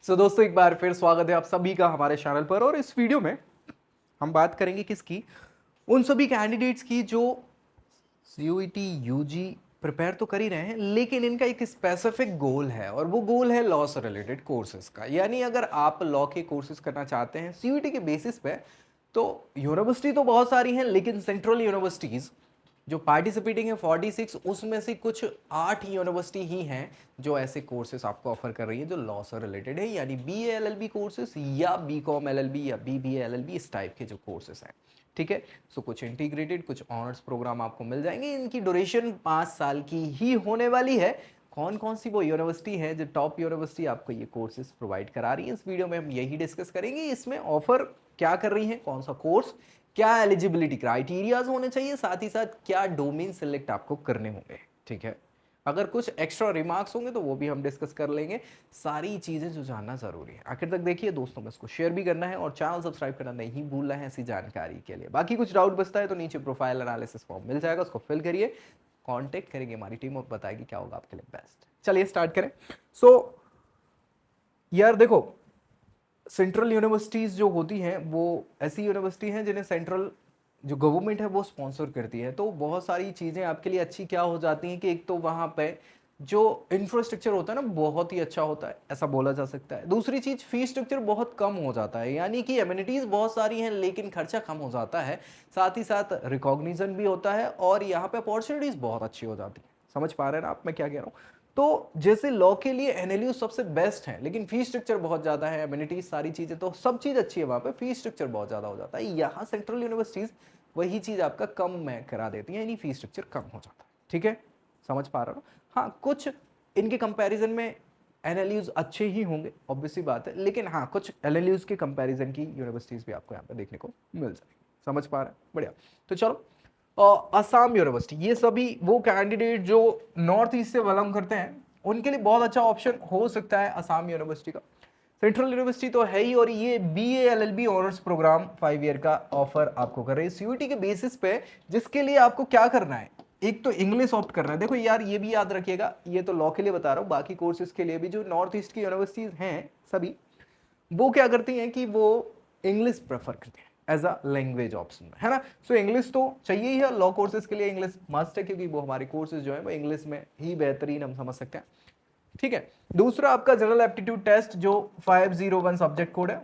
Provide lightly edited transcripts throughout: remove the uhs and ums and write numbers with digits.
दोस्तों एक बार फिर स्वागत है आप सभी का हमारे चैनल पर। और इस वीडियो में हम बात करेंगे किसकी, उन सभी कैंडिडेट्स की जो सीयूईटी यूजी प्रिपेयर तो कर ही रहे हैं, लेकिन इनका एक स्पेसिफिक गोल है और वो गोल है लॉ से रिलेटेड कोर्सेज का। यानी अगर आप लॉ के कोर्सेज करना चाहते हैं सीयूईटी के बेसिस पे, तो यूनिवर्सिटी तो बहुत सारी हैं, लेकिन सेंट्रल यूनिवर्सिटीज़ जो पार्टिसिपेटिंग है 46, उसमें से कुछ 8 यूनिवर्सिटी ही हैं जो ऐसे कोर्सेज आपको ऑफर कर रही है जो लॉ से रिलेटेड है, यानी बीए एलएलबी कोर्सेज या बीकॉम एलएलबी या बीबीए एलएलबी, इस टाइप के जो कोर्सेज हैं। ठीक है, सो कुछ इंटीग्रेटेड, कुछ ऑनर्स प्रोग्राम आपको मिल जाएंगे। इनकी ड्यूरेशन 5 साल की ही होने वाली है। कौन कौन सी वो यूनिवर्सिटी है जो टॉप यूनिवर्सिटी आपको ये कोर्सेज प्रोवाइड करा रही है, इस वीडियो में हम यही डिस्कस करेंगे। इसमें ऑफर क्या कर रही है, कौन सा कोर्स, क्या एलिजिबिलिटी क्राइटेरियाज होने चाहिए, साथ ही साथ क्या डोमेन सिलेक्ट आपको करने होंगे। ठीक है, अगर कुछ एक्स्ट्रा रिमार्क्स होंगे तो वो भी हम डिस्कस कर लेंगे। सारी चीजें जो जानना जरूरी है, आखिर तक देखिए दोस्तों में, इसको शेयर भी करना है और चैनल सब्सक्राइब करना नहीं भूलना है ऐसी जानकारी के लिए। बाकी कुछ डाउट बचता है तो नीचे प्रोफाइल एनालिसिस फॉर्म मिल जाएगा, उसको फिल करिए, कांटेक्ट करेंगे हमारी टीम और बताएगी क्या होगा आपके लिए बेस्ट। चलिए स्टार्ट करें। यार देखो, सेंट्रल यूनिवर्सिटीज़ जो होती हैं वो ऐसी यूनिवर्सिटी हैं जिन्हें सेंट्रल जो गवर्नमेंट है वो स्पॉन्सर करती है। तो बहुत सारी चीज़ें आपके लिए अच्छी क्या हो जाती हैं कि एक तो वहाँ पे जो इंफ्रास्ट्रक्चर होता है ना बहुत ही अच्छा होता है, ऐसा बोला जा सकता है। दूसरी चीज़, फीस स्ट्रक्चर बहुत कम हो जाता है, यानी कि एमिनिटीज़ बहुत सारी हैं लेकिन खर्चा कम हो जाता है। साथ ही साथ रिकॉग्निशन भी होता है और यहाँ पे अपॉर्चुनिटीज़ बहुत अच्छी हो जाती है। समझ पा रहे हैं ना आप मैं क्या कह रहा हूँ? तो जैसे लॉ के लिए एनएलयू सबसे बेस्ट है, लेकिन फीस स्ट्रक्चर बहुत ज्यादा है, एमिनिटीज सारी चीजें तो सब चीज अच्छी है, वहां पे फीस स्ट्रक्चर बहुत ज्यादा हो जाता है। यहाँ सेंट्रल यूनिवर्सिटीज वही चीज आपका कम में करा देती है, यानी फीस स्ट्रक्चर कम हो जाता है। ठीक है, समझ पा रहा हूँ? हाँ, कुछ इनके कंपैरिजन में एनएलयूज अच्छे ही होंगे, ऑब्वियसली बात है, लेकिन हाँ कुछ एनएलयूज के कंपैरिजन की यूनिवर्सिटीज भी आपको यहाँ पे देखने को मिल जाएगी। समझ पा रहे हैं? बढ़िया। तो चलो, असम यूनिवर्सिटी, ये सभी वो कैंडिडेट जो नॉर्थ ईस्ट से बिलोंग करते हैं उनके लिए बहुत अच्छा ऑप्शन हो सकता है असम यूनिवर्सिटी का। सेंट्रल यूनिवर्सिटी तो है ही, और ये BA LLB honours programme 5 year का ऑफर आपको कर रही है सीयूईटी के बेसिस पे, जिसके लिए आपको क्या करना है, एक तो इंग्लिश ऑप्ट करना है। देखो यार, ये भी याद रखिएगा, ये तो लॉ के लिए बता रहा हूँ, बाकी कोर्सेज के लिए भी जो नॉर्थ ईस्ट की यूनिवर्सिटीज हैं सभी, वो क्या करती हैं कि वो इंग्लिश प्रेफर करती हैं एज अ लैंग्वेज ऑप्शन, है ना। सो इंग्लिश तो चाहिए ही है लॉ कोर्सेज के लिए, इंग्लिश मस्ट है, क्योंकि वो हमारे कोर्सेज जो है वो इंग्लिश में ही बेहतरीन हम समझ सकते हैं। ठीक है, दूसरा आपका जनरल एप्टीट्यूड टेस्ट जो 501 सब्जेक्ट कोड है,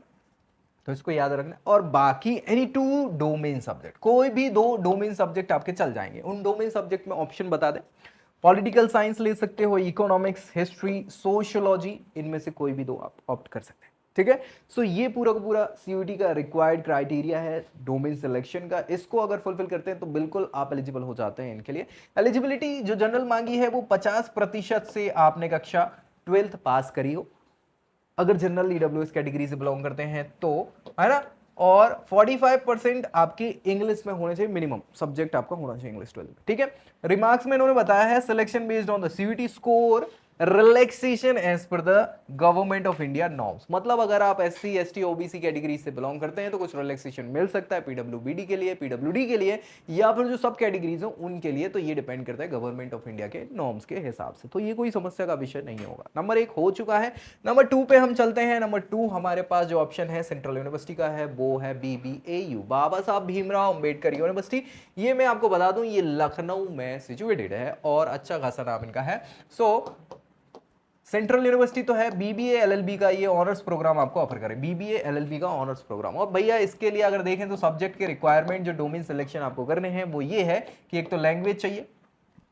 तो इसको याद रखना। और बाकी एनी 2 डोमेन सब्जेक्ट, कोई भी 2 डोमेन सब्जेक्ट आपके चल जाएंगे। उन डोमेन सब्जेक्ट में ऑप्शन बता दें, पॉलिटिकल साइंस ले सकते हो, इकोनॉमिक्स, हिस्ट्री, सोशियोलॉजी, इनमें से कोई भी 2 आप ऑप्ट कर सकते हैं। ठीक है, सो ये पूरा का पूरा सीयूईटी का रिक्वायर्ड क्राइटेरिया है डोमेन सिलेक्शन का। इसको अगर फुलफिल करते हैं तो बिल्कुल आप एलिजिबल हो जाते हैं इनके लिए। एलिजिबिलिटी जो जनरल मांगी है वो 50% से आपने कक्षा 12th पास करी हो, अगर जनरल ईडब्ल्यूएस कैटेगरी से बिलोंग करते हैं तो, है ना। और 45% आपकी इंग्लिश में होने चाहिए, मिनिमम सब्जेक्ट आपका होना चाहिए इंग्लिश 12 में। ठीक है, रिमार्क्स में इन्होंने बताया है selection based on the CUET score, relaxation as per the government of India norms. मतलब अगर आप एससी एसटी ओबीसी कैटेगरी से बिलोंग करते हैं तो कुछ रिलैक्सेशन मिल सकता है पीडब्ल्यूबीडी के लिए, पीडब्ल्यूडी के लिए, या फिर जो सब कैटेगरीज हो उनके लिए। तो ये डिपेंड करता है गवर्नमेंट ऑफ इंडिया के नॉर्म्स के हिसाब से, तो ये कोई समस्या का विषय नहीं होगा। नंबर 1 हो चुका है। नंबर 2 पे हम चलते हैं। नंबर 2 हमारे पास जो ऑप्शन है सेंट्रल यूनिवर्सिटी का है वो है बीबीएयू, बाबा साहब भीमराव अंबेडकर यूनिवर्सिटी। ये मैं आपको बता दूं, ये लखनऊ में सिचुएटेड है और अच्छा खासा नाम इनका है। सो सेंट्रल यूनिवर्सिटी तो है, बीबीए एलएलबी का ये ऑनर्स प्रोग्राम आपको ऑफर करे, बीबीए एलएलबी का ऑनर्स प्रोग्राम। और भैया इसके लिए अगर देखें तो सब्जेक्ट के रिक्वायरमेंट जो डोमेन सिलेक्शन आपको करने हैं वो ये है कि एक तो लैंग्वेज चाहिए,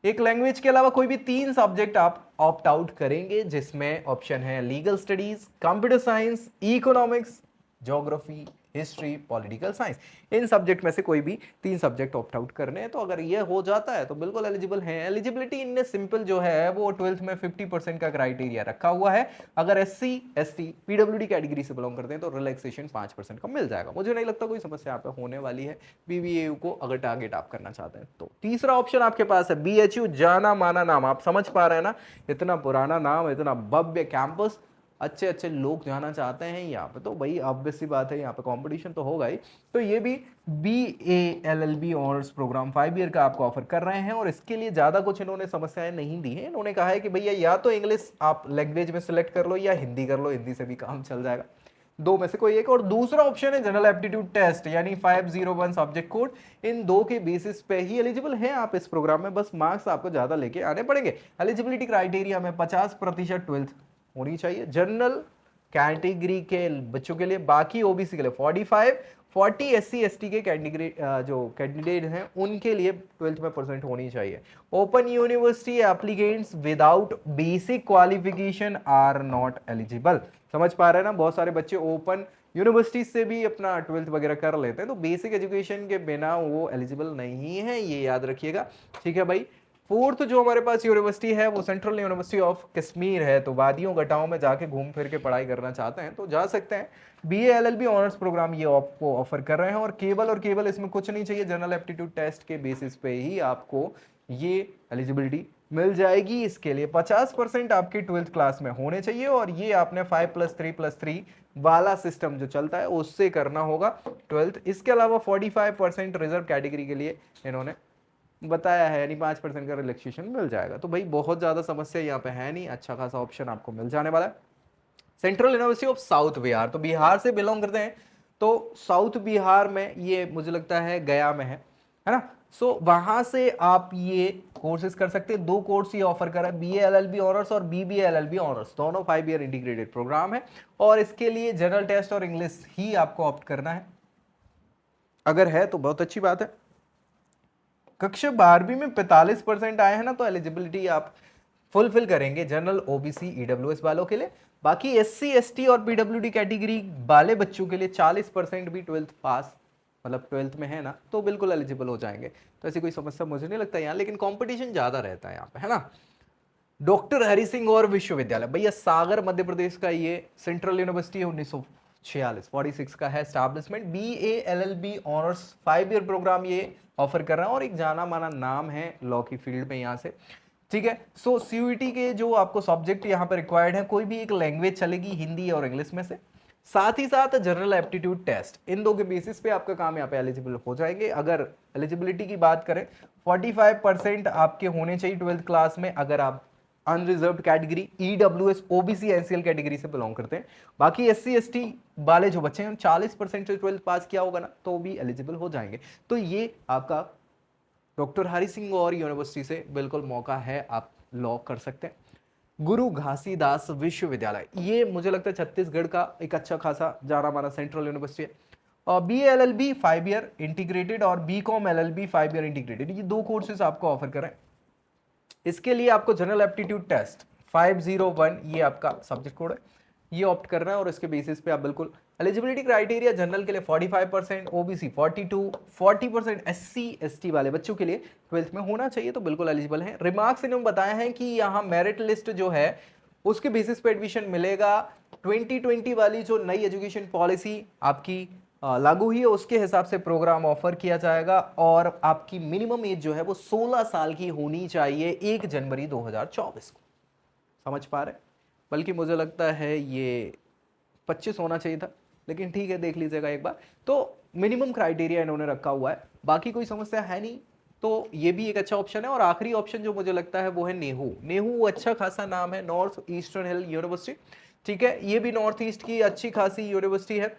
एक लैंग्वेज के अलावा कोई भी 3 सब्जेक्ट आप ऑप्ट आउट करेंगे, जिसमें ऑप्शन है legal studies, computer science, economics, geography, history, political science. इन सब्जेक्ट में से कोई भी 3 सब्जेक्ट ऑप्ट आउट करने हैं। तो अगर ये हो जाता है तो बिल्कुल एलिजिबल है। एलिजिबिलिटी इनने सिंपल जो है वो 12th में 50% का क्राइटेरिया रखा हुआ है। अगर एससी एसटी पीडब्ल्यूडी कैटेगरी से बिलोंग करते हैं तो रिलैक्सेशन 5% का मिल जाएगा। मुझे नहीं लगता कोई समस्या यहाँ पे होने वाली है बीबीएयू को अगर टारगेट आप करना चाहते हैं तो। तीसरा ऑप्शन आपके पास है बीएचयू, जाना माना नाम, आप समझ पा रहे हैं ना, इतना पुराना नाम, इतना भव्य कैंपस, अच्छे अच्छे लोग जाना चाहते हैं यहाँ पे, तो भाई ऑब्वियस सी बात है यहाँ पे कंपटीशन तो होगा ही। तो ये भी BA ऑनर्स प्रोग्राम 5 ईयर का आपको ऑफर कर रहे हैं, और इसके लिए ज़्यादा कुछ इन्होंने समस्याएं नहीं दी है। इन्होंने कहा है कि भैया या तो इंग्लिश आप लैंग्वेज में सेलेक्ट कर लो या हिंदी कर लो, हिंदी से भी काम चल जाएगा, दो में से कोई एक। और दूसरा ऑप्शन है जनरल एप्टीट्यूड टेस्ट यानी 501 सब्जेक्ट कोड। इन दो के बेसिस पे ही एलिजिबल हैं आप इस प्रोग्राम में, बस मार्क्स आपको ज्यादा लेके आने पड़ेंगे। एलिजिबिलिटी क्राइटेरिया में 50% 12th होनी चाहिए जनरल कैटेगरी के बच्चों के लिए, बाकी ओबीसी के लिए 45, 40 SC ST के कैटेगरी जो कैंडिडेट हैं उनके लिए 12th में परसेंट होनी चाहिए। Open university applicants without basic qualification are not eligible. समझ पा रहे हैं ना, बहुत सारे बच्चे ओपन यूनिवर्सिटी से भी अपना 12th वगैरह कर लेते हैं, तो बेसिक एजुकेशन के बिना वो एलिजिबल नहीं है, ये याद रखिएगा। ठीक है भाई। फोर्थ जो हमारे पास यूनिवर्सिटी है वो सेंट्रल यूनिवर्सिटी ऑफ कश्मीर है। तो वादियों घटाओं में जाके घूम फिर के पढ़ाई करना चाहते हैं तो जा सकते हैं। BA LLB ऑनर्स प्रोग्राम ये आपको ऑफर कर रहे हैं, और केवल इसमें कुछ नहीं चाहिए, जनरल एप्टीट्यूड टेस्ट के बेसिस पे ही आपको ये एलिजिबिलिटी मिल जाएगी। इसके लिए 50% आपके 12th क्लास में होने चाहिए, और ये आपने 5+3+3 वाला सिस्टम जो चलता है उससे करना होगा 12th। इसके अलावा 45% रिजर्व कैटेगरी के लिए इन्होंने बताया है, यानी 5% का रिलैक्सेशन मिल जाएगा। तो भाई बहुत ज्यादा समस्या यहाँ पे है नहीं, अच्छा खासा ऑप्शन आपको मिल जाने वाला है। Central university of south Bihar, तो बिहार से बिलोंग करते हैं, तो साउथ बिहार में ये मुझे लगता है गया में है ना। सो वहां से आप ये कोर्सेज कर सकते हैं। दो कोर्स ये ऑफर कर रहा है, BA LLB ऑनर्स और BBA LLB ऑनर्स, दोनों 5 ईयर इंटीग्रेटेड प्रोग्राम है, और इसके लिए जनरल टेस्ट और इंग्लिश ही आपको ऑप्ट करना है। अगर है तो बहुत अच्छी बात है। कक्षा 12वीं में 45% आए हैं ना, तो एलिजिबिलिटी आप फुलफिल करेंगे जनरल OBC EWS वालों के लिए। बाकी SC ST और PWD कैटेगरी वाले बच्चों के लिए 40% भी 12th पास, मतलब 12th में है ना, तो बिल्कुल एलिजिबल हो जाएंगे। तो ऐसी कोई समस्या मुझे नहीं लगता यहाँ, लेकिन कंपटीशन ज्यादा रहता है यहाँ पे, है ना। डॉक्टर हरि सिंह और विश्वविद्यालय, भैया सागर मध्य प्रदेश का ये सेंट्रल यूनिवर्सिटी है, 1946 का है establishment. BA LLB honours 5 year programme ये ऑफर कर रहा है, और एक जाना माना नाम है लॉ की फील्ड में यहाँ से। ठीक है। सो CUET के जो आपको सब्जेक्ट यहाँ पे रिक्वायर्ड है, कोई भी एक लैंग्वेज चलेगी, हिंदी और इंग्लिश में से, साथ ही साथ जनरल एप्टीट्यूड टेस्ट, इन दो के बेसिस पे आपका काम यहाँ पे एलिजिबल हो जाएंगे। अगर एलिजिबिलिटी की बात करें, 45% आपके होने चाहिए 12th क्लास में, अगर आप unreserved category EWS OBC NCL category से बिलोंग करते हैं। बाकी SC ST वाले जो बच्चे हैं 40% से 12th पास किया होगा ना, तो भी एलिजिबल हो जाएंगे। तो ये आपका डॉक्टर हरि सिंह और यूनिवर्सिटी से बिल्कुल मौका है, आप लॉ कर सकते हैं। गुरु घासीदास विश्वविद्यालय, ये मुझे लगता है छत्तीसगढ़ का एक अच्छा खासा जाना माना सेंट्रल यूनिवर्सिटी है। और BA LLB 5 ईयर इंटीग्रेटेड और BCom LLB 5 ईयर इंटीग्रेटेड, ये दो कोर्सेज आपको ऑफर करें। इसके लिए आपको जनरल एप्टीट्यूड टेस्ट 501 ये आपका सब्जेक्ट कोड है, ये ऑप्ट करना है, और इसके बेसिस पे आप बिल्कुल एलिजिबिलिटी क्राइटेरिया जनरल के लिए 45%, OBC 42, 40% SC ST वाले बच्चों के लिए 12th में होना चाहिए, तो बिल्कुल एलिजिबल है। रिमार्क्स इन्होंने बताया है कि यहाँ मेरिट लिस्ट जो है उसके बेसिस पे एडमिशन मिलेगा। 2020 वाली जो नई एजुकेशन पॉलिसी आपकी लागू हुई है, उसके हिसाब से प्रोग्राम ऑफर किया जाएगा, और आपकी मिनिमम एज जो है वो 16 साल की होनी चाहिए 1 जनवरी 2024 को। समझ पा रहे? बल्कि मुझे लगता है ये 25 होना चाहिए था, लेकिन ठीक है, देख लीजिएगा एक बार। तो मिनिमम क्राइटेरिया इन्होंने रखा हुआ है, बाकी कोई समस्या है नहीं, तो ये भी एक अच्छा ऑप्शन है। और आखिरी ऑप्शन जो मुझे लगता है वो है नेहू अच्छा खासा नाम है, नॉर्थ ईस्टर्न हिल यूनिवर्सिटी। ठीक है, ये भी नॉर्थ ईस्ट की अच्छी खासी यूनिवर्सिटी है,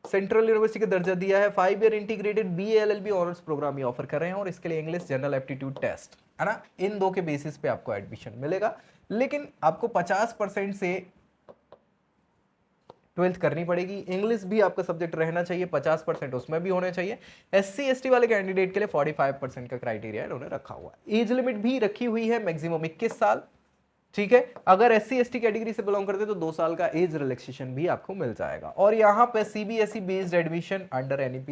सेंट्रल यूनिवर्सिटी का दर्जा दिया है। 5 year integrated BA LLB honours programme ये ऑफर कर रहे हैं, और इसके लिए इंग्लिश जनरल एप्टीट्यूड टेस्ट है ना, इन दो के बेसिस पे आपको एडमिशन मिलेगा। लेकिन आपको 50% से 12th करनी पड़ेगी। इंग्लिश भी आपका सब्जेक्ट रहना चाहिए, 50% उसमें भी होने चाहिए। SC ST वाले कैंडिडेट के लिए 45% का क्राइटेरिया इन्होंने रखा हुआ है। एज लिमिट भी रखी हुई है मैक्सिमम 21 साल। ठीक है, अगर SC ST कैटेगरी से बिलोंग करते तो 2 साल का एज रिलैक्सेशन भी आपको मिल जाएगा। और यहाँ पे CBSE based admission under NEP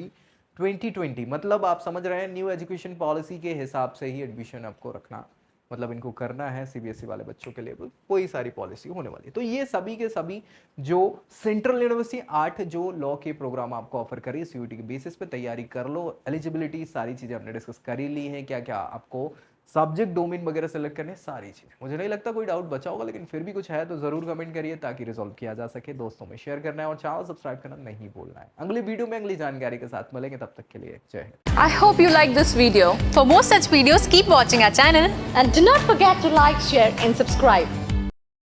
2020, मतलब आप समझ रहे हैं न्यू एजुकेशन पॉलिसी के हिसाब से ही एडमिशन आपको रखना, मतलब इनको करना है CBSE वाले बच्चों के लिए कोई सारी पॉलिसी होने वाली है। तो ये सभी के सभी जो सेंट्रल यूनिवर्सिटी 8 जो लॉ के प्रोग्राम आपको ऑफर कर रही है, CUET के बेसिस पे तैयारी कर लो। एलिजिबिलिटी सारी चीजें हमने डिस्कस कर ही ली है, क्या क्या आपको सब्जेक्ट डोमेन वगैरह सेलेक्ट करने, सारी चीज़। मुझे नहीं लगता कोई डाउट बचा होगा, लेकिन फिर भी कुछ है तो ज़रूर कमेंट करिए ताकि रिजॉल्व किया जा सके। दोस्तों में शेयर करना है और चैनल सब्सक्राइब करना नहीं भूलना है। अगली वीडियो में अगली जानकारी के साथ मिलेंगे, तब तक के लिए जय Hind. I hope you like this video. For more such videos, keep watching our channel. And do not forget to like, share and subscribe.